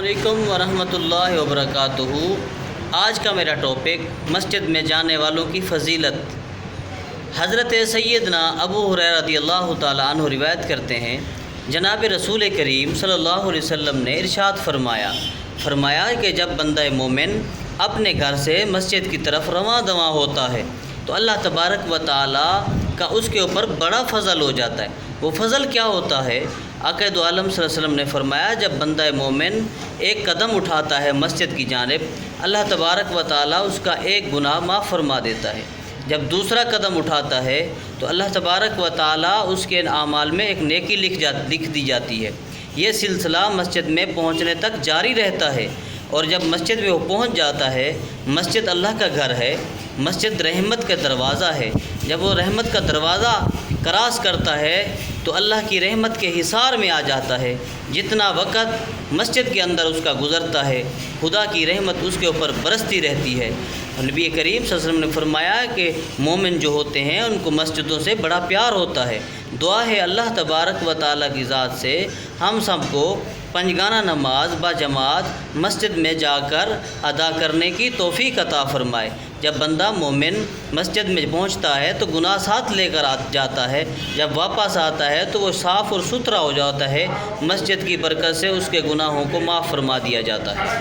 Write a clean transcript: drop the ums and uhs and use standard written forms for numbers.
علیکم ورحمۃ اللہ وبرکاتہ۔ آج کا میرا ٹاپک مسجد میں جانے والوں کی فضیلت۔ حضرت سیدنا ابو ہریرہ رضی اللہ تعالیٰ عنہ روایت کرتے ہیں، جناب رسول کریم صلی اللہ علیہ وسلم نے ارشاد فرمایا کہ جب بندہ مومن اپنے گھر سے مسجد کی طرف رواں دواں ہوتا ہے تو اللہ تبارک و تعالیٰ کا اس کے اوپر بڑا فضل ہو جاتا ہے۔ وہ فضل کیا ہوتا ہے؟ آقا دو عالم صلی اللہ علیہ وسلم نے فرمایا، جب بندہ مومن ایک قدم اٹھاتا ہے مسجد کی جانب، اللہ تبارک و تعالیٰ اس کا ایک گناہ معاف فرما دیتا ہے۔ جب دوسرا قدم اٹھاتا ہے تو اللہ تبارک و تعالیٰ اس کے اعمال میں ایک نیکی لکھ دی جاتی ہے۔ یہ سلسلہ مسجد میں پہنچنے تک جاری رہتا ہے، اور جب مسجد میں وہ پہنچ جاتا ہے، مسجد اللہ کا گھر ہے، مسجد رحمت کا دروازہ ہے۔ جب وہ رحمت کا دروازہ کراس کرتا ہے تو اللہ کی رحمت کے حصار میں آ جاتا ہے۔ جتنا وقت مسجد کے اندر اس کا گزرتا ہے، خدا کی رحمت اس کے اوپر برستی رہتی ہے۔ نبی کریم صلی اللہ علیہ وسلم نے فرمایا کہ مومن جو ہوتے ہیں ان کو مسجدوں سے بڑا پیار ہوتا ہے۔ دعا ہے اللہ تبارک و تعالیٰ کی ذات سے ہم سب کو پنجگانہ نماز باجماعت مسجد میں جا کر ادا کرنے کی توفیق عطا فرمائے۔ جب بندہ مومن مسجد میں پہنچتا ہے تو گناہ ساتھ لے کر جاتا ہے، جب واپس آتا ہے تو وہ صاف اور ستھرا ہو جاتا ہے۔ مسجد کی برکت سے اس کے گناہوں کو معاف فرما دیا جاتا ہے۔